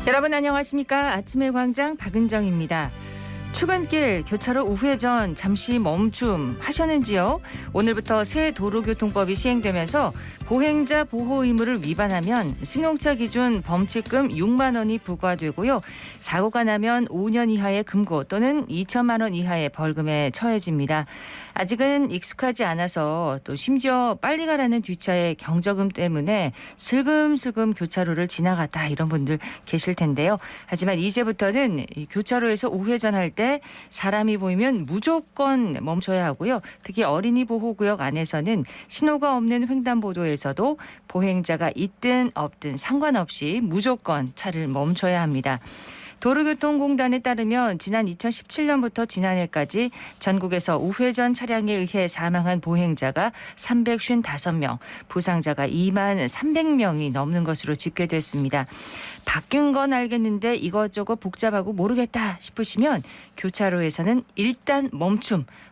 여러분 안녕하십니까? 아침의 광장 박은정입니다. 출근길 교차로 우회전 잠시 멈춤 하셨는지요? 오늘부터 새 도로교통법이 시행되면서 보행자 보호 의무를 위반하면 승용차 기준 범칙금 6만 원이 부과되고요. 사고가 나면 5년 이하의 금고 또는 2천만 원 이하의 벌금에 처해집니다. 아직은 익숙하지 않아서 또 심지어 빨리 가라는 뒷차의 경적음 때문에 슬금슬금 교차로를 지나갔다 이런 분들 계실 텐데요. 하지만 이제부터는 이 교차로에서 우회전할 때 사람이 보이면 무조건 멈춰야 하고요. 특히 어린이 보호구역 안에서는 신호가 없는 횡단보도에서도 보행자가 있든 없든 상관없이 무조건 차를 멈춰야 합니다. 도로교통공단에 따르면 지난 2017년부터 지난해까지 전국에서 우회전 차량에 의해 사망한 보행자가 355명, 부상자가 2만 300명이 넘는 것으로 집계됐습니다. 바뀐 건 알겠는데 이것저것 복잡하고 모르겠다 싶으시면 교차로에서는 일단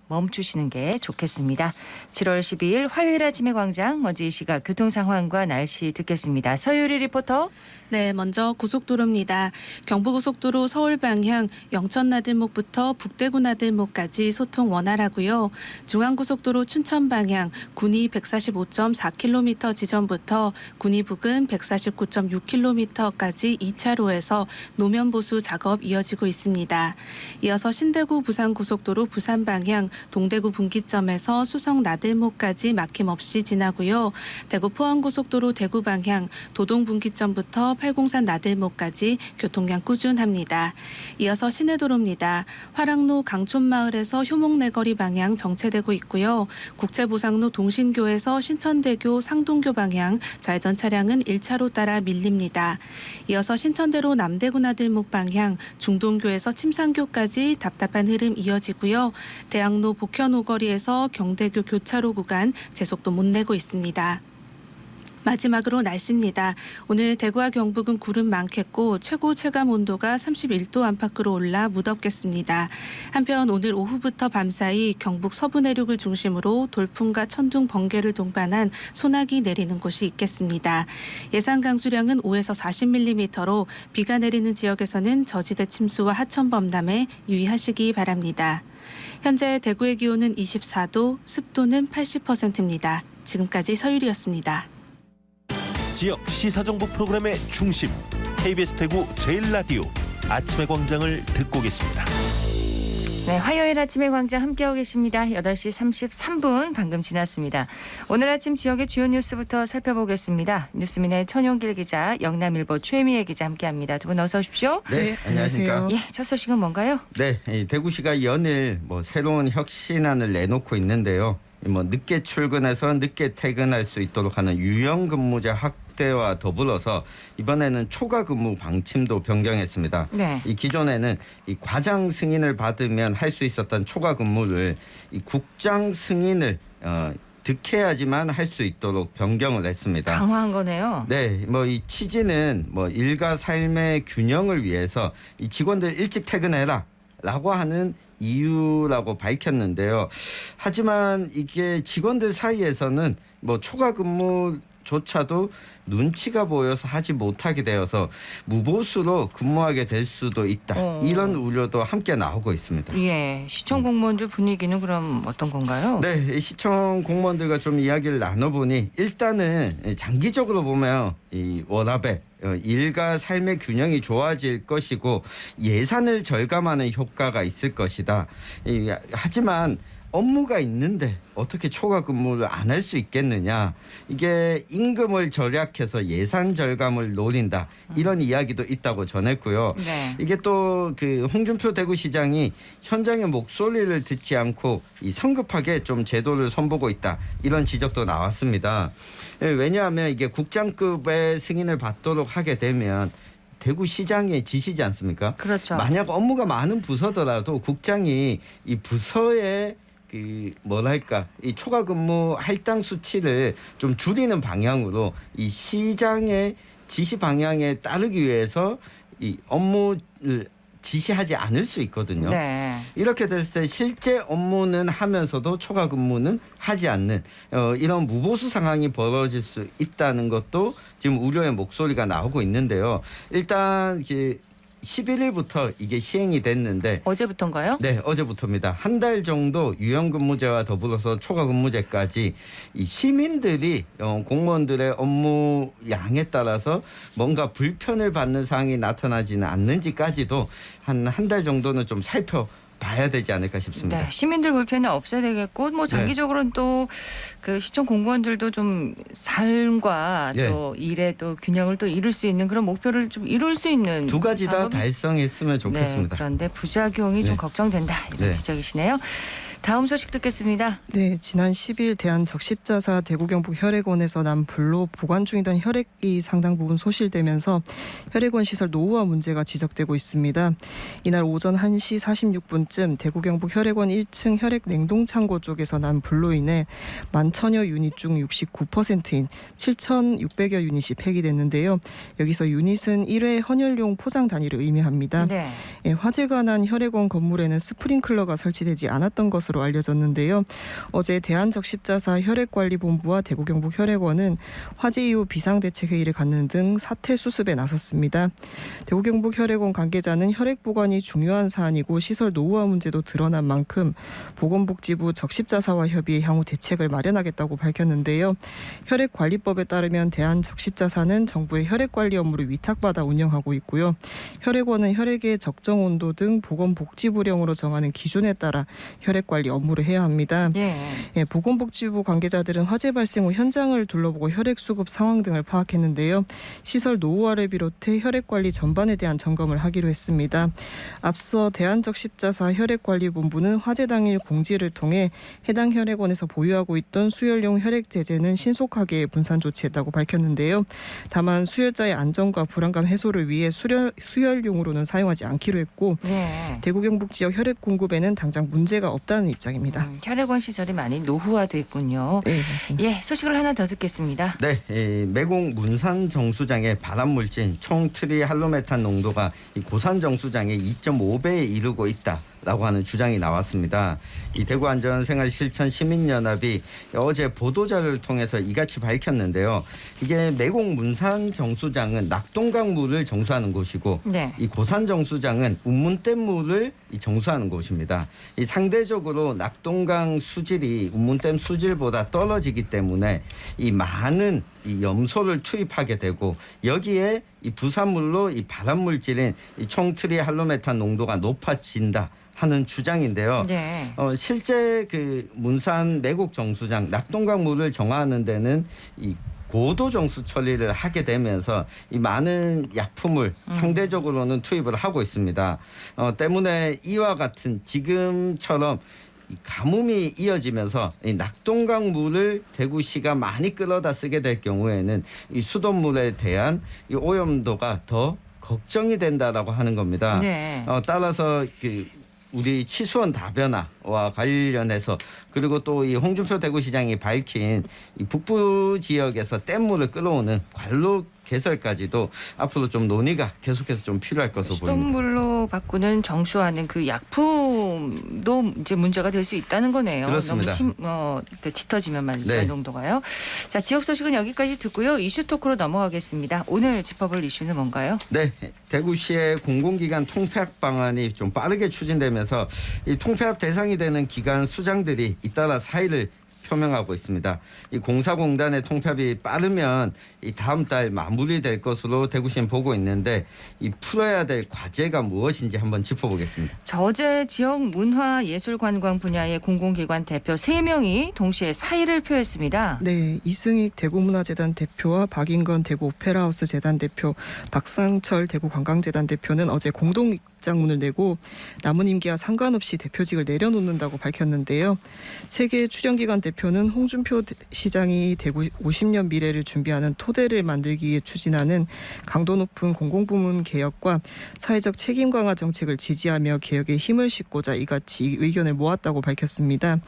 멈추시는 게 좋겠습니다. 7월 12일 화요일 아침의 광장 먼저 이 시각 교통 상황과 날씨 듣겠습니다. 서유리 리포터. 네, 먼저 고속도로입니다. 경부고속도로 서울 방향 영천나들목부터 북대구나들목까지 소통 원활하고요. 중앙고속도로 춘천 방향 군위 145.4km 지점부터 군위 부근 149.6km까지 2차로에서 노면 보수 작업 이어지고 있습니다. 이어서 신대구 부산고속도로 부산 방향 동대구 분기점에서 수성 나들목까지 막힘없이 지나고요. 대구 포항고속도로 대구 방향 도동 분기점부터 팔공산 나들목까지 교통량 꾸준합니다. 이어서 시내도로입니다. 화랑로 강촌마을에서 효목내거리 방향 정체되고 있고요. 국제보상로 동신교에서 신천대교 상동교 방향 좌회전 차량은 1차로 따라 밀립니다. 이어서 신천대로 남대구 나들목 방향 중동교에서 침상교까지 답답한 흐름 이어지고요. 대학로 복현 오거리에서 경대교 교차로 구간 제속도 못 내고 있습니다. 마지막으로 날씨입니다. 오늘 대구와 경북은 구름 많겠고 최고 체감 온도가 31도 안팎으로 올라 무덥겠습니다. 한편 오늘 오후부터 밤사이 경북 서부 내륙을 중심으로 돌풍과 천둥, 번개를 동반한 소나기 내리는 곳이 있겠습니다. 예상 강수량은 5에서 40mm로 비가 내리는 지역에서는 저지대 침수와 하천 범람에 유의하시기 바랍니다. 현재 대구의 기온은 24도, 습도는 80%입니다. 지금까지 서유리였습니다. 지역 시사정보 프로그램의 중심 KBS 대구 제일라디오 아침의 광장을 듣고 계십니다. 네, 화요일 아침의 광장 함께하고 계십니다. 8시 33분 방금 지났습니다. 오늘 아침 지역의 주요 뉴스부터 살펴보겠습니다. 뉴스민의 천용길 기자, 영남일보 최미애 기자 함께합니다. 두 분 어서 오십시오. 네, 안녕하십니까. 예, 첫 소식은 뭔가요? 네, 대구시가 연일 새로운 혁신안을 내놓고 있는데요. 늦게 출근해서 늦게 퇴근할 수 있도록 하는 유연근무제 확대와 더불어서 이번에는 초과 근무 방침도 변경했습니다. 네. 이 기존에는 이 과장 승인을 받으면 할 수 있었던 초과 근무를 이 국장 승인을 득해야지만 할 수 있도록 변경을 했습니다. 강화한 거네요. 네, 이 취지는 일과 삶의 균형을 위해서 이 직원들 일찍 퇴근해라라고 하는 이유라고 밝혔는데요. 하지만 이게 직원들 사이에서는 초과 근무조차도 눈치가 보여서 하지 못하게 되어서 무보수로 근무하게 될 수도 있다. 이런 우려도 함께 나오고 있습니다. 예, 시청 공무원들 분위기는 그럼 어떤 건가요? 네, 시청 공무원들과 좀 이야기를 나눠보니 일단은 장기적으로 보면 이 워라밸, 일과 삶의 균형이 좋아질 것이고 예산을 절감하는 효과가 있을 것이다. 하지만 업무가 있는데 어떻게 초과 근무를 안 할 수 있겠느냐. 이게 임금을 절약해서 예산 절감을 노린다. 이런 이야기도 있다고 전했고요. 네. 이게 또 그 홍준표 대구시장이 현장의 목소리를 듣지 않고 이 성급하게 좀 제도를 손보고 있다. 이런 지적도 나왔습니다. 왜냐하면 이게 국장급의 승인을 받도록 하게 되면 대구시장의 지시지 않습니까? 그렇죠. 만약 업무가 많은 부서더라도 국장이 이 부서의 이 초과 근무 할당 수치를 좀 줄이는 방향으로 이 시장의 지시 방향에 따르기 위해서 이 업무를 지시하지 않을 수 있거든요. 네. 이렇게 됐을 때 실제 업무는 하면서도 초과 근무는 하지 않는 이런 무보수 상황이 벌어질 수 있다는 것도 지금 우려의 목소리가 나오고 있는데요. 일단 이제 11일부터 이게 시행이 됐는데 어제부터인가요? 네, 어제부터입니다. 한 달 정도 유연근무제와 더불어서 초과근무제까지 이 시민들이 공무원들의 업무 양에 따라서 뭔가 불편을 받는 사항이 나타나지는 않는지까지도 한 달 정도는 좀 살펴봐야 되지 않을까 싶습니다. 네, 시민들 불편은 없어야 되겠고 뭐 장기적으로는 또 그 시청 공무원들도 좀 삶과 네. 또 일의 또 균형을 또 이룰 수 있는 그런 목표를 좀 이룰 수 있는 두 가지 다 방법이- 달성했으면 네, 좋겠습니다. 그런데 부작용이 좀 네. 걱정된다 이런 네. 지적이시네요. 다음 소식 듣겠습니다. 네, 지난 10일 대한적십자사 대구 경북 혈액원에서 난 불로 보관 중이던 혈액이 상당 부분 소실되면서 혈액원 시설 노후화 문제가 지적되고 있습니다. 이날 오전 1시 46분쯤 대구 경북 혈액원 1층 혈액 냉동창고 쪽에서 난 불로 인해 11,000여 유닛 중 69%인 7,600여 유닛이 폐기됐는데요. 여기서 유닛은 1회 헌혈용 포장 단위를 의미합니다. 네. 예, 화재가 난 혈액원 건물에는 스프링클러가 설치되지 않았던 것으로 알려졌는데요. 어제 대한적십자사 혈액관리본부와 대구 경북 혈액원은 화재 이후 비상대책회의를 갖는 등 사태 수습에 나섰습니다. 대구 경북 혈액원 관계자는 혈액 보관이 중요한 사안이고 시설 노후화 문제도 드러난 만큼 보건복지부 적십자사와 협의해 향후 대책을 마련하겠다고 밝혔는데요. 혈액관리법에 따르면 대한적십자사는 정부의 혈액관리 업무를 위탁받아 운영하고 있고요. 혈액원은 혈액의 적정 온도 등 보건복지부령으로 정하는 기준에 따라 혈액관리 업무를 해야 합니다. 예, 보건복지부 관계자들은 화재 발생 후 현장을 둘러보고 혈액 수급 상황 등을 파악했는데요. 시설 노후화를 비롯해 혈액관리 전반에 대한 점검을 하기로 했습니다. 앞서 대한적십자사 혈액관리본부는 화재 당일 공지를 통해 해당 혈액원에서 보유하고 있던 수혈용 혈액 제제는 신속하게 분산 조치했다고 밝혔는데요. 다만 수혈자의 안전과 불안감 해소를 위해 수혈용으로는 사용하지 않기로 했고 네. 대구 경북 지역 혈액 공급에는 당장 문제가 없다는 입장입니다. 혈액원 시설이 많이 노후화돼 있군요. 네, 맞습니다. 예, 소식을 하나 더 듣겠습니다. 네, 매공 문산 정수장의 발암물질 총 트리할로메탄 농도가 이 고산 정수장의 2.5배에 이르고 있다라고 하는 주장이 나왔습니다. 이 대구안전생활실천시민연합이 어제 보도자료를 통해서 이같이 밝혔는데요. 이게 매공 문산 정수장은 낙동강 물을 정수하는 곳이고 네. 이 고산 정수장은 운문댐 물을 정수하는 곳입니다. 이 상대적으로 낙동강 수질이 운문댐 수질보다 떨어지기 때문에 이 많은 이 염소를 투입하게 되고 여기에 이 부산물로 이 발암물질인 이 총트리할로메탄 농도가 높아진다 하는 주장인데요. 네. 실제 그 문산 매곡 정수장 낙동강 물을 정화하는 데는 이 고도 정수 처리를 하게 되면서 이 많은 약품을 상대적으로는 투입을 하고 있습니다. 때문에 이와 같은 지금처럼 이 가뭄이 이어지면서 이 낙동강 물을 대구시가 많이 끌어다 쓰게 될 경우에는 이 수돗물에 대한 이 오염도가 더 걱정이 된다라고 하는 겁니다. 네. 따라서 우리 치수원 다변화와 관련해서 그리고 또 이 홍준표 대구시장이 밝힌 이 북부 지역에서 댐물을 끌어오는 관로 개설까지도 앞으로 좀 논의가 계속해서 좀 필요할 것으로 보입니다. 수돗물로 바꾸는 정수하는 그 약품도 이제 문제가 될 수 있다는 거네요. 그렇습니다. 너무 짙어지면 말이죠. 네. 농도가요. 자, 지역 소식은 여기까지 듣고요. 이슈 토크로 넘어가겠습니다. 오늘 짚어볼 이슈는 뭔가요? 네, 대구시의 공공기관 통폐합 방안이 좀 빠르게 추진되면서 이 통폐합 대상이 되는 기관 수장들이 잇따라 사의를 표명하고 있습니다. 이 공사공단의 통폐합이 빠르면 이 다음 달 마무리될 것으로 대구시는 보고 있는데 이 풀어야 될 과제가 무엇인지 한번 짚어보겠습니다. 어제 지역 문화예술관광 분야의 공공기관 대표 3명이 동시에 사의를 표했습니다. 네, 이승익 대구문화재단 대표와 박인건 대구오페라하우스 재단 대표, 박상철 대구관광재단 대표는 어제 공동 입장문을 내고 남은 임기와 상관없이 대표직을 내려놓는다고 밝혔는데요. 세계 출연기관 대표는 홍준표 시장이 대구 50년 미래를 준비하는 토대를 만들기 위해 추진하는 강도 높은 공공부문 개혁과 사회적 책임 강화 정책을 지지하며 개혁에 힘을 싣고자 이같이 의견을 모았다고 밝혔습니다.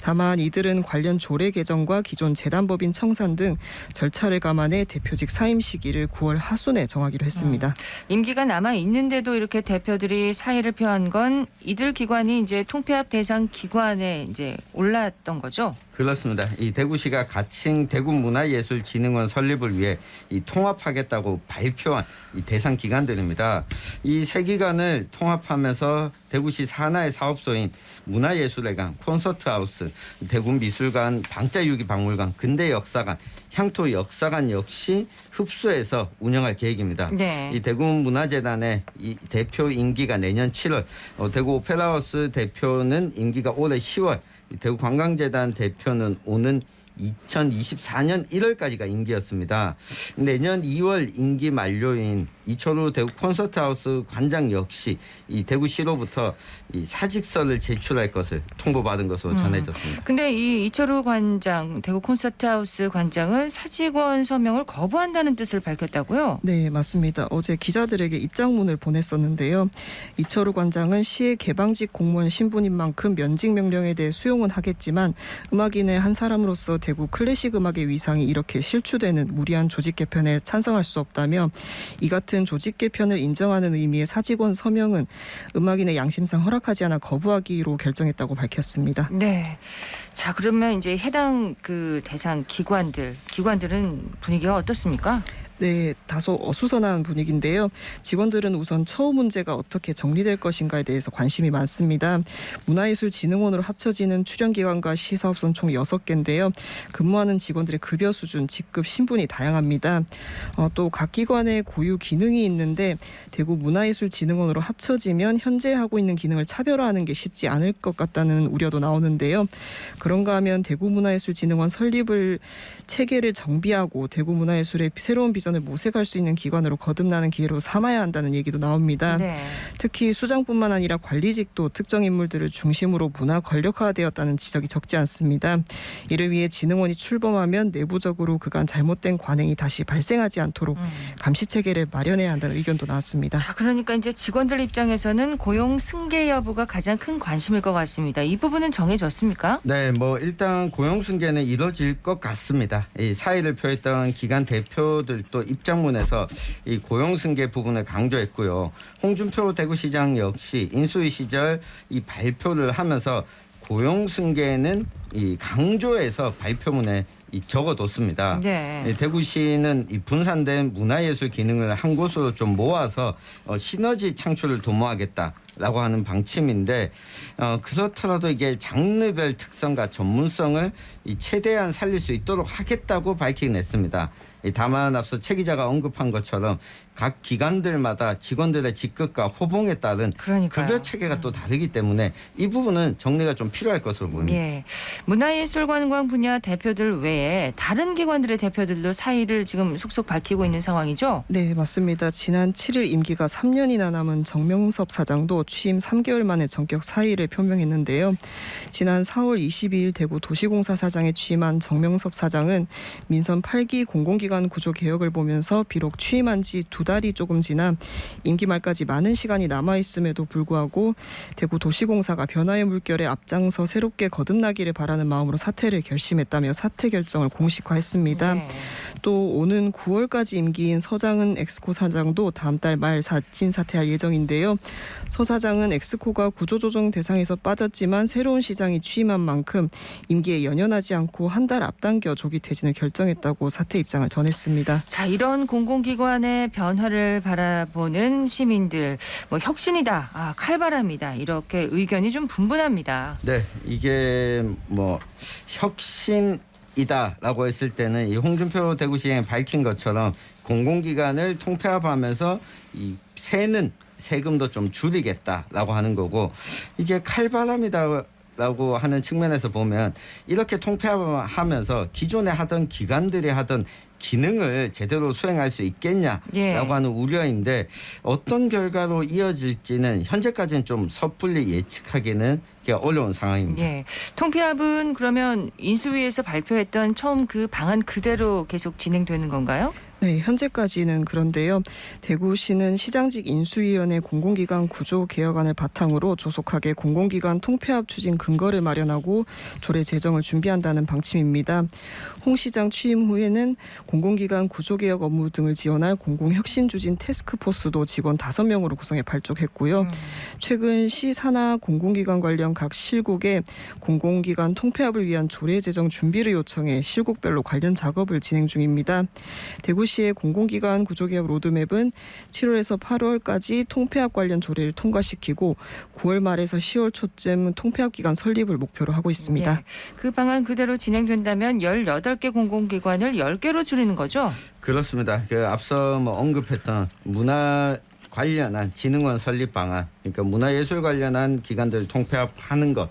다만 이들은 관련 조례 개정과 기존 재단법인 청산 등 절차를 감안해 대표직 사임 시기를 9월 하순에 정하기로 했습니다. 임기가 남아 있는데도 이렇게 대표들이 기관들이 사의를 표한 건 이들 기관이 이제 통폐합 대상 기관에 이제 올랐던 거죠. 그렇습니다. 이 대구시가 가칭 대구문화예술진흥원 설립을 위해 이 통합하겠다고 발표한 이 대상 기관들입니다. 이 세 기관을 통합하면서 대구시 산하의 사업소인 문화예술회관, 콘서트하우스, 대구미술관, 방자유기박물관, 근대역사관, 향토역사관 역시 흡수해서 운영할 계획입니다. 네. 이 대구문화재단의 이 대표 임기가 내년 7월, 대구 오페라하우스 대표는 임기가 올해 10월, 대구관광재단 대표는 오는 2024년 1월까지가 임기였습니다. 내년 2월 임기 만료인 이철우 대구 콘서트하우스 관장 역시 이 대구시로부터 이 사직서를 제출할 것을 통보받은 것으로 전해졌습니다. 근데 이 이철우 관장, 대구 콘서트하우스 관장은 사직원 서명을 거부한다는 뜻을 밝혔다고요? 네, 맞습니다. 어제 기자들에게 입장문을 보냈었는데요. 이철우 관장은 시의 개방직 공무원 신분인 만큼 면직 명령에 대해 수용은 하겠지만 음악인의 한 사람으로서 대구 클래식 음악의 위상이 이렇게 실추되는 무리한 조직 개편에 찬성할 수 없다며 이 같은 조직 개편을 인정하는 의미의 사직원 서명은 음악인의 양심상 허락하지 않아 거부하기로 결정했다고 밝혔습니다. 네. 자, 그러면 이제 해당 그 대상 기관들은 분위기가 어떻습니까? 네, 다소 어수선한 분위기인데요. 직원들은 우선 처우 문제가 어떻게 정리될 것인가에 대해서 관심이 많습니다. 문화예술진흥원으로 합쳐지는 출연기관과 시사업소는 총 6개인데요. 근무하는 직원들의 급여 수준, 직급, 신분이 다양합니다. 또 각 기관의 고유 기능이 있는데 대구 문화예술진흥원으로 합쳐지면 현재 하고 있는 기능을 차별화하는 게 쉽지 않을 것 같다는 우려도 나오는데요. 그런가 하면 대구문화예술진흥원 설립을 체계를 정비하고 대구문화예술의 새로운 비전을 모색할 수 있는 기관으로 거듭나는 기회로 삼아야 한다는 얘기도 나옵니다. 네. 특히 수장뿐만 아니라 관리직도 특정 인물들을 중심으로 문화 권력화되었다는 지적이 적지 않습니다. 이를 위해 진흥원이 출범하면 내부적으로 그간 잘못된 관행이 다시 발생하지 않도록 감시 체계를 마련해야 한다는 의견도 나왔습니다. 자, 그러니까 이제 직원들 입장에서는 고용 승계 여부가 가장 큰 관심일 것 같습니다. 이 부분은 정해졌습니까? 네, 일단 고용 승계는 이뤄질 것 같습니다. 이 사의를 표했던 기관 대표들도 입장문에서 이 고용 승계 부분을 강조했고요. 홍준표 대구시장 역시 인수위 시절 이 발표를 하면서 고용 승계는 이 강조해서 발표문에 적어뒀습니다. 네. 대구시는 이 분산된 문화예술 기능을 한 곳으로 좀 모아서 시너지 창출을 도모하겠다라고 하는 방침인데 그렇더라도 이게 장르별 특성과 전문성을 최대한 살릴 수 있도록 하겠다고 밝히긴 했습니다. 다만 앞서 최 기자가 언급한 것처럼 각 기관들마다 직원들의 직급과 호봉에 따른 그러니까요. 급여 체계가 또 다르기 때문에 이 부분은 정리가 좀 필요할 것으로 보입니다. 예. 문화예술관광 분야 대표들 외에 다른 기관들의 대표들도 사의를 지금 속속 밝히고 있는 상황이죠? 네, 맞습니다. 지난 7일 임기가 3년이나 남은 정명섭 사장도 취임 3개월 만에 전격 사의를 표명했는데요. 지난 4월 22일 대구 도시공사 사장에 취임한 정명섭 사장은 민선 8기 공공기관 구조 개혁을 보면서 비록 취임한 지 2달이 조금 지나 임기 말까지 많은 시간이 남아있음에도 불구하고 대구 도시공사가 변화의 물결에 앞장서 새롭게 거듭나기를 바라는 마음으로 사퇴를 결심했다며 사퇴 결정을 공식화했습니다. 네. 또 오는 9월까지 임기인 서장은 엑스코 사장도 다음 달 말 자진 사퇴할 예정인데요. 서 사장은 엑스코가 구조조정 대상에서 빠졌지만 새로운 시장이 취임한 만큼 임기에 연연하지 않고 한 달 앞당겨 조기 퇴진을 결정했다고 사퇴 입장을 전했습니다. 자, 이런 공공기관의 변화를 바라보는 시민들, 혁신이다, 칼바람이다, 이렇게 의견이 좀 분분합니다. 네, 이게 혁신이다라고 했을 때는 이 홍준표 대구시장이 밝힌 것처럼 공공기관을 통폐합하면서 이 세금도 좀 줄이겠다라고 하는 거고, 이게 칼바람이다라고 하는 측면에서 보면 이렇게 통폐합하면서 기존에 하던 기관들이 하던 기능을 제대로 수행할 수 있겠냐라고 하는 우려인데 어떤 결과로 이어질지는 현재까지는 좀 섣불리 예측하기는 어려운 상황입니다. 예. 통폐합은 그러면 인수위에서 발표했던 처음 그 방안 그대로 계속 진행되는 건가요? 네, 현재까지는 그런데요. 대구시는 시장직 인수위원회 공공기관 구조 개혁안을 바탕으로 조속하게 공공기관 통폐합 추진 근거를 마련하고 조례 제정을 준비한다는 방침입니다. 홍 시장 취임 후에는 공공기관 구조 개혁 업무 등을 지원할 공공혁신추진 태스크포스도 직원 5명으로 구성해 발족했고요. 최근 시 산하 공공기관 관련 각 실국에 공공기관 통폐합을 위한 조례 제정 준비를 요청해 실국별로 관련 작업을 진행 중입니다. 대구시의 공공기관 구조개혁 로드맵은 7월에서 8월까지 통폐합 관련 조례를 통과시키고 9월 말에서 10월 초쯤 통폐합 기관 설립을 목표로 하고 있습니다. 네. 그 방안 그대로 진행된다면 18개 공공기관을 10개로 줄이는 거죠? 그렇습니다. 앞서 언급했던 문화 관련한 진흥원 설립 방안, 그러니까 문화예술 관련한 기관들을 통폐합하는 것,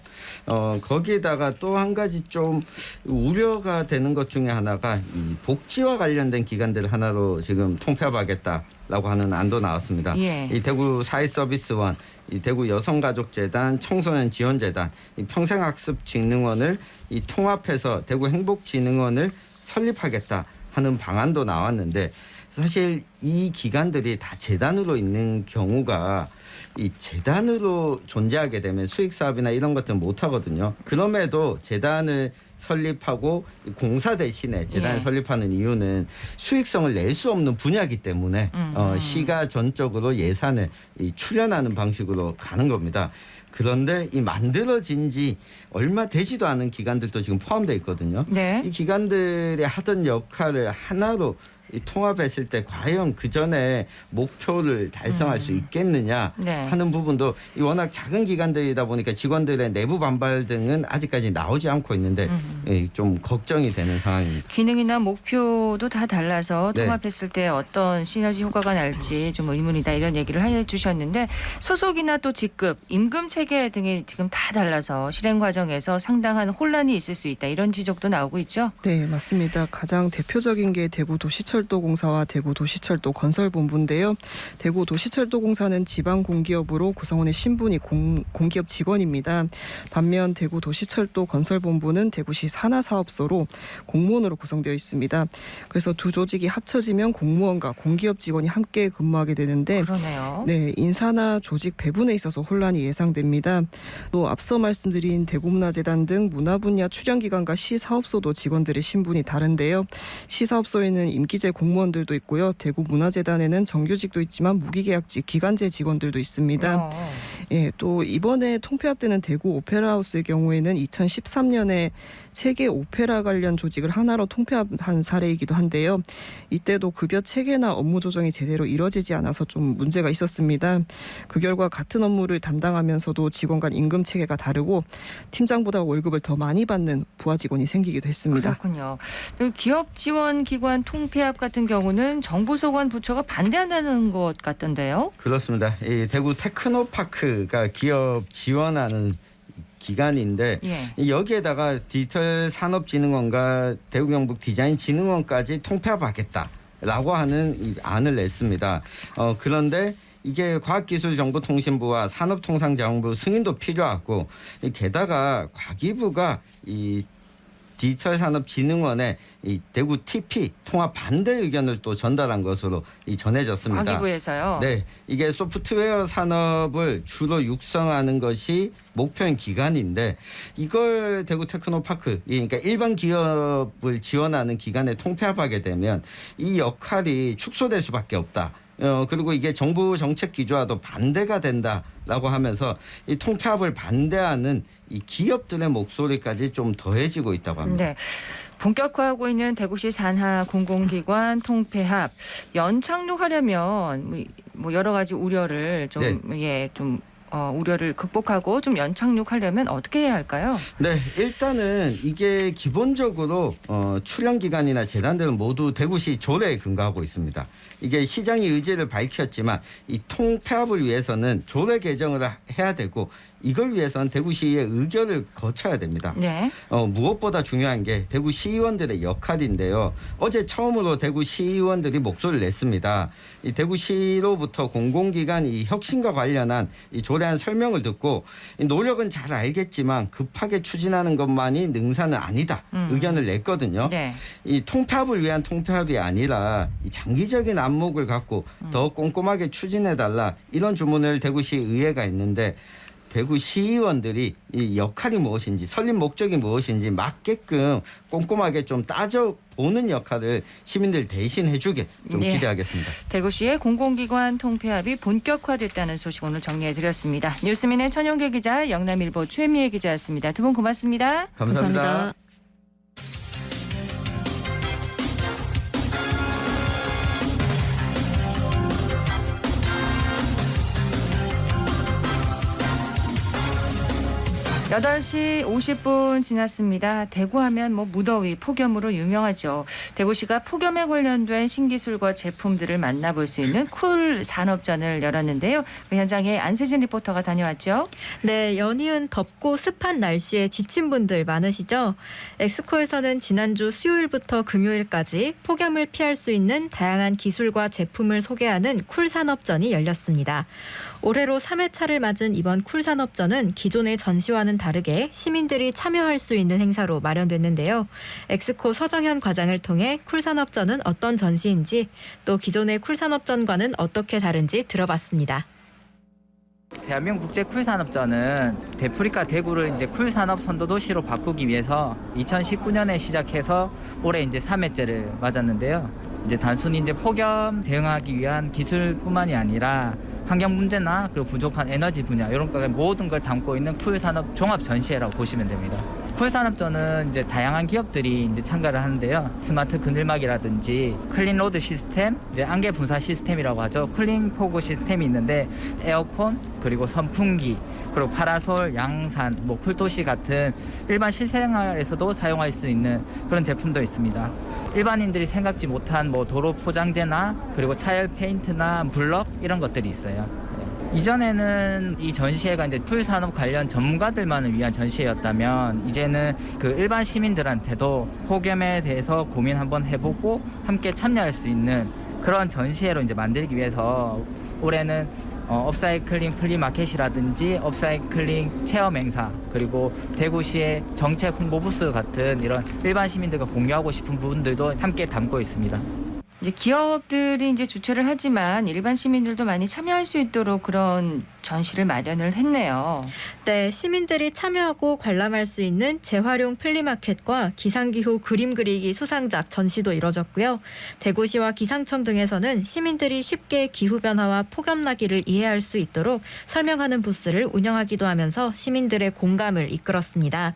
거기에다가 또 한 가지 좀 우려가 되는 것 중에 하나가 이 복지와 관련된 기관들을 하나로 지금 통폐합하겠다라고 하는 안도 나왔습니다. 예. 이 대구 사회서비스원, 이 대구 여성가족재단, 청소년지원재단, 이 평생학습진흥원을 이 통합해서 대구 행복진흥원을 설립하겠다 하는 방안도 나왔는데, 사실 이 기관들이 다 재단으로 있는 경우가 이 재단으로 존재하게 되면 수익 사업이나 이런 것들은 못 하거든요. 그럼에도 재단을 설립하고 공사 대신에 재단을 예. 설립하는 이유는 수익성을 낼 수 없는 분야이기 때문에 시가 전적으로 예산을 출연하는 방식으로 가는 겁니다. 그런데 이 만들어진 지 얼마 되지도 않은 기관들도 지금 포함되어 있거든요. 네. 이 기관들이 하던 역할을 하나로 통합했을 때 과연 그 전에 목표를 달성할 수 있겠느냐 네. 하는 부분도 워낙 작은 기관들이다 보니까 직원들의 내부 반발 등은 아직까지 나오지 않고 있는데 좀 걱정이 되는 상황입니다. 기능이나 목표도 다 달라서 네. 통합했을 때 어떤 시너지 효과가 날지 좀 의문이다 이런 얘기를 해주셨는데 소속이나 또 직급, 임금 체계 등이 지금 다 달라서 실행 과정에서 상당한 혼란이 있을 수 있다 이런 지적도 나오고 있죠. 네, 맞습니다. 가장 대표적인 게 대구도시철도공사와 대구도시철도건설본부인데요. 대구도시철도공사는 지방공기업으로 구성원의 신분이 공기업 직원입니다. 반면 대구도시철도건설본부는 대구시 산하사업소로 공무원으로 구성되어 있습니다. 그래서 두 조직이 합쳐지면 공무원과 공기업 직원이 함께 근무하게 되는데 그러네요. 네, 인사나 조직 배분에 있어서 혼란이 예상됩니다. 또 앞서 말씀드린 대구문화재단 등 문화 분야 출연기관과 시사업소도 직원들의 신분이 다른데요. 시사업소에는 임기제 공무원들도 있고요. 대구문화재단에는 정규직도 있지만 무기계약직 기간제 직원들도 있습니다. 예, 또 이번에 통폐합되는 대구 오페라하우스의 경우에는 2013년에 세계 오페라 관련 조직을 하나로 통폐합한 사례이기도 한데요. 이때도 급여 체계나 업무 조정이 제대로 이뤄지지 않아서 좀 문제가 있었습니다. 그 결과 같은 업무를 담당하면서도 직원 간 임금 체계가 다르고 팀장보다 월급을 더 많이 받는 부하 직원이 생기기도 했습니다. 그렇군요. 기업 지원 기관 통폐합 같은 경우는 정부 소관 부처가 반대한다는 것 같던데요. 그렇습니다. 이 대구 테크노파크가 기업 지원하는 기관인데 예. 여기에다가 디지털산업진흥원과 대구경북디자인진흥원까지 통폐합하겠다라고 하는 이 안을 냈습니다. 그런데 이게 과학기술정보통신부와 산업통상자원부 승인도 필요하고 게다가 과기부가 이 디지털산업진흥원에 이 대구 TP 통합 반대 의견을 또 전달한 것으로 전해졌습니다. 과기부에서요. 네, 이게 소프트웨어 산업을 주로 육성하는 것이 목표인 기관인데 이걸 대구 테크노파크, 그러니까 일반 기업을 지원하는 기관에 통폐합하게 되면 이 역할이 축소될 수밖에 없다. 그리고 이게 정부 정책 기조와도 반대가 된다라고 하면서 이 통폐합을 반대하는 이 기업들의 목소리까지 좀 더해지고 있다고 합니다. 네. 본격화하고 있는 대구시 산하 공공기관 통폐합 연착륙하려면 뭐 여러 가지 우려를 좀 우려를 극복하고 좀 연착륙하려면 어떻게 해야 할까요? 네, 일단은 이게 기본적으로 출연기관이나 재단들은 모두 대구시 조례에 근거하고 있습니다. 이게 시장이 의지를 밝혔지만 이 통폐합을 위해서는 조례 개정을 해야 되고 이걸 위해서는 대구시의 의결을 거쳐야 됩니다. 네. 무엇보다 중요한 게 대구시의원들의 역할인데요. 어제 처음으로 대구시의원들이 목소리를 냈습니다. 이 대구시로부터 공공기관 이 혁신과 관련한 이 조례 거래한 설명을 듣고 노력은 잘 알겠지만 급하게 추진하는 것만이 능사는 아니다 의견을 냈거든요. 네. 이 통폐합을 위한 통폐합이 아니라 이 장기적인 안목을 갖고 더 꼼꼼하게 추진해달라 이런 주문을 대구시 의회가 했는데 대구 시의원들이 이 역할이 무엇인지 설립 목적이 무엇인지 맞게끔 꼼꼼하게 좀 따져보는 역할을 시민들 대신 해주게 좀 네. 기대하겠습니다. 대구시의 공공기관 통폐합이 본격화됐다는 소식 오늘 정리해드렸습니다. 뉴스민의 천용길 기자, 영남일보 최미애 기자였습니다. 두 분 고맙습니다. 감사합니다. 여덟 시 50분 지났습니다. 대구하면 무더위, 폭염으로 유명하죠. 대구시가 폭염에 관련된 신기술과 제품들을 만나볼 수 있는 쿨 산업전을 열었는데요. 그 현장에 안세진 리포터가 다녀왔죠. 네, 연이은 덥고 습한 날씨에 지친 분들 많으시죠? 엑스코에서는 지난주 수요일부터 금요일까지 폭염을 피할 수 있는 다양한 기술과 제품을 소개하는 쿨 산업전이 열렸습니다. 올해로 3회차를 맞은 이번 쿨 산업전은 기존의 전시와는 다르게 시민들이 참여할 수 있는 행사로 마련됐는데요. 엑스코 서정현 과장을 통해 쿨 산업전은 어떤 전시인지 또 기존의 쿨 산업전과는 어떻게 다른지 들어봤습니다. 대한민국 국제 쿨산업전은 데프리카 대구를 이제 쿨산업 선도 도시로 바꾸기 위해서 2019년에 시작해서 올해 이제 3회째를 맞았는데요. 이제 단순히 이제 폭염 대응하기 위한 기술뿐만이 아니라 환경 문제나 그리고 부족한 에너지 분야 이런 거 모든 걸 담고 있는 쿨산업 종합 전시회라고 보시면 됩니다. 쿨산업전은 이제 다양한 기업들이 이제 참가를 하는데요. 스마트 그늘막이라든지 클린 로드 시스템, 이제 안개 분사 시스템이라고 하죠. 쿨링 포구 시스템이 있는데 에어컨 그리고 선풍기 그리고 파라솔, 양산, 쿨도시 같은 일반 실생활에서도 사용할 수 있는 그런 제품도 있습니다. 일반인들이 생각지 못한 도로 포장재나 그리고 차열 페인트나 블럭 이런 것들이 있어요. 이전에는 이 전시회가 이제 쿨 산업 관련 전문가들만을 위한 전시회였다면 이제는 그 일반 시민들한테도 폭염에 대해서 고민 한번 해보고 함께 참여할 수 있는 그런 전시회로 이제 만들기 위해서 올해는 업사이클링 플리마켓이라든지 업사이클링 체험 행사 그리고 대구시의 정책 홍보 부스 같은 이런 일반 시민들과 공유하고 싶은 부분들도 함께 담고 있습니다. 이제 기업들이 이제 주최를 하지만 일반 시민들도 많이 참여할 수 있도록 그런 전시를 마련을 했네요. 네, 시민들이 참여하고 관람할 수 있는 재활용 플리마켓과 기상기후 그림 그리기 수상작 전시도 이뤄졌고요. 대구시와 기상청 등에서는 시민들이 쉽게 기후변화와 폭염나기를 이해할 수 있도록 설명하는 부스를 운영하기도 하면서 시민들의 공감을 이끌었습니다.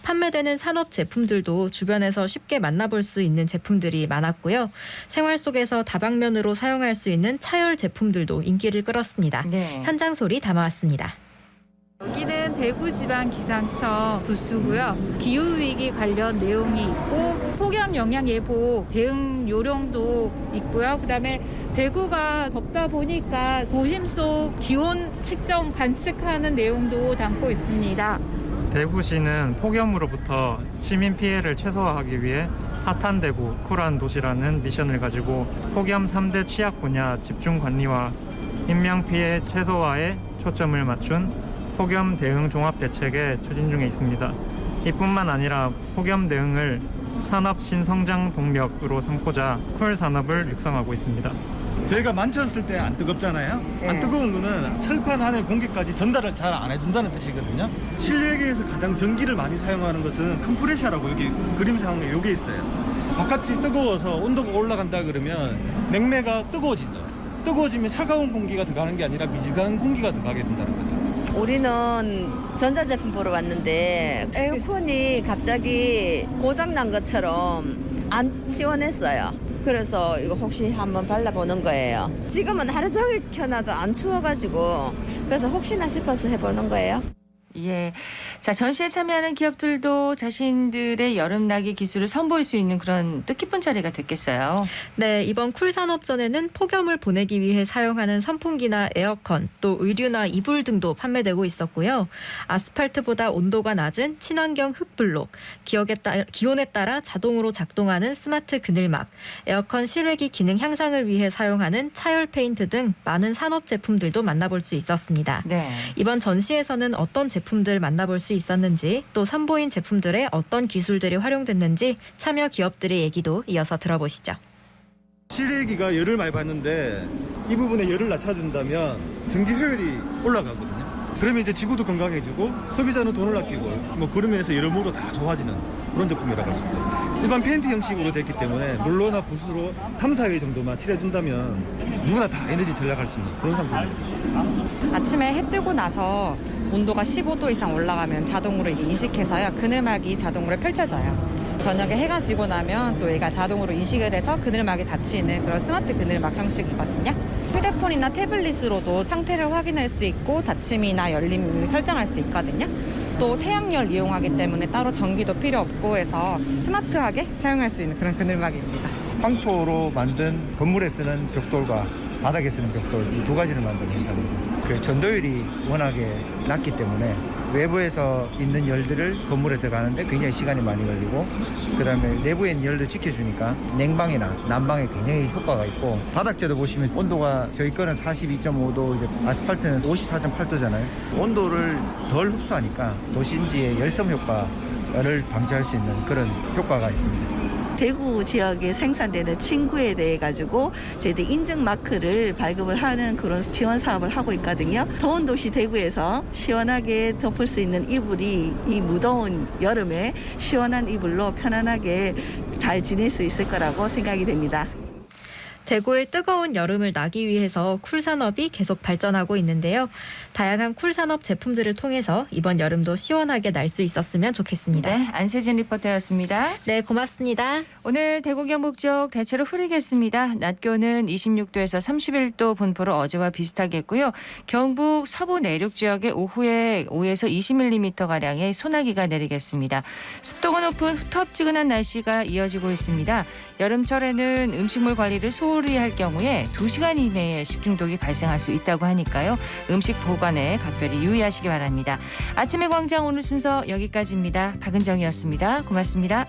판매되는 산업 제품들도 주변에서 쉽게 만나볼 수 있는 제품들이 많았고요. 생활 속에서 다방면으로 사용할 수 있는 차열 제품들도 인기를 끌었습니다. 네. 현장 소리 담아왔습니다. 여기는 대구지방기상청 부스고요. 기후위기 관련 내용이 있고 폭염 영향 예보 대응 요령도 있고요. 그다음에 대구가 덥다 보니까 도심 속 기온 측정 관측하는 내용도 담고 있습니다. 대구시는 폭염으로부터 시민 피해를 최소화하기 위해 핫한 대구, 쿨한 도시라는 미션을 가지고 폭염 3대 취약 분야 집중 관리와 인명 피해 최소화에 초점을 맞춘 폭염 대응 종합 대책에 추진 중에 있습니다. 이뿐만 아니라 폭염 대응을 산업 신성장 동력으로 삼고자 쿨 산업을 육성하고 있습니다. 저희가 만졌을 때 안 뜨겁잖아요. 안 뜨거운 거는 철판 안에 공기까지 전달을 잘 안 해준다는 뜻이거든요. 실외기에서 가장 전기를 많이 사용하는 것은 컴프레셔라고 여기 그림상에 여기 있어요. 바깥이 뜨거워서 온도가 올라간다 그러면 냉매가 뜨거워지죠. 뜨거워지면 차가운 공기가 들어가는 게 아니라 미지근한 공기가 들어가게 된다는 거죠. 우리는 전자제품 보러 왔는데 에어컨이 갑자기 고장난 것처럼 안 시원했어요. 그래서 이거 혹시 한번 발라보는 거예요. 지금은 하루 종일 켜놔도 안 추워가지고 그래서 혹시나 싶어서 해보는 거예요. 예. 자, 전시에 참여하는 기업들도 자신들의 여름나기 기술을 선보일 수 있는 그런 뜻깊은 자리가 됐겠어요. 네, 이번 쿨산업전에는 폭염을 보내기 위해 사용하는 선풍기나 에어컨, 또 의류나 이불 등도 판매되고 있었고요. 아스팔트보다 온도가 낮은 친환경 흙블록, 기온에 따라 자동으로 작동하는 스마트 그늘막, 에어컨 실외기 기능 향상을 위해 사용하는 차열 페인트 등 많은 산업 제품들도 만나볼 수 있었습니다. 네. 이번 전시에서는 어떤 제품들 만나볼 수 있었는지, 또 선보인 제품들에 어떤 기술들이 활용됐는지 참여 기업들의 얘기도 이어서 들어보시죠. 실외기가 열을 많이 받는데 이 부분에 열을 낮춰준다면 전기 효율이 올라가거든요. 그러면 이제 지구도 건강해지고 소비자는 돈을 아끼고 뭐 그런 면에서 여러모로 다 좋아지는 그런 제품이라고 할 수 있어요. 일반 페인트 형식으로 됐기 때문에 롤러나 붓으로 3, 4회 정도만 칠해준다면 누구나 다 에너지 절약할 수 있는 그런 상품입니다. 아침에 해 뜨고 나서 온도가 15도 이상 올라가면 자동으로 이게 인식해서요. 그늘막이 자동으로 펼쳐져요. 저녁에 해가 지고 나면 또 얘가 자동으로 인식을 해서 그늘막이 닫히는 그런 스마트 그늘막 형식이거든요. 휴대폰이나 태블릿으로도 상태를 확인할 수 있고 닫힘이나 열림을 설정할 수 있거든요. 또 태양열 이용하기 때문에 따로 전기도 필요 없고 해서 스마트하게 사용할 수 있는 그런 그늘막입니다. 황토로 만든 건물에 쓰는 벽돌과 바닥에 쓰는 벽돌 이 두 가지를 만드는 회사입니다. 그 전도율이 워낙에 낮기 때문에 외부에서 있는 열들을 건물에 들어가는데 굉장히 시간이 많이 걸리고, 그다음에 내부에 있는 열들 지켜주니까 냉방이나 난방에 굉장히 효과가 있고, 바닥재도 보시면 온도가 저희 거는 42.5도, 이제 아스팔트는 54.8도잖아요. 온도를 덜 흡수하니까 도심지의 열섬 효과를 방지할 수 있는 그런 효과가 있습니다. 대구 지역에 생산되는 침구에 대해 가지고 저희들 인증 마크를 발급을 하는 그런 지원 사업을 하고 있거든요. 더운 도시 대구에서 시원하게 덮을 수 있는 이불이 이 무더운 여름에 시원한 이불로 편안하게 잘 지낼 수 있을 거라고 생각이 됩니다. 대구의 뜨거운 여름을 나기 위해서 쿨산업이 계속 발전하고 있는데요. 다양한 쿨산업 제품들을 통해서 이번 여름도 시원하게 날 수 있었으면 좋겠습니다. 네, 안세진 리포터였습니다. 네, 고맙습니다. 오늘 대구 경북 쪽 대체로 흐리겠습니다. 낮 기온은 26도에서 31도 분포로 어제와 비슷하겠고요. 경북 서부 내륙 지역에 오후에 5에서 20mm가량의 소나기가 내리겠습니다. 습도가 높은 후텁지근한 날씨가 이어지고 있습니다. 여름철에는 음식물 관리를 소홀히 할 경우에 2시간 이내에 식중독이 발생할 수 있다고 하니까요. 음식 보관에 각별히 유의하시기 바랍니다. 아침의 광장 오늘 순서 여기까지입니다. 박은정이었습니다. 고맙습니다.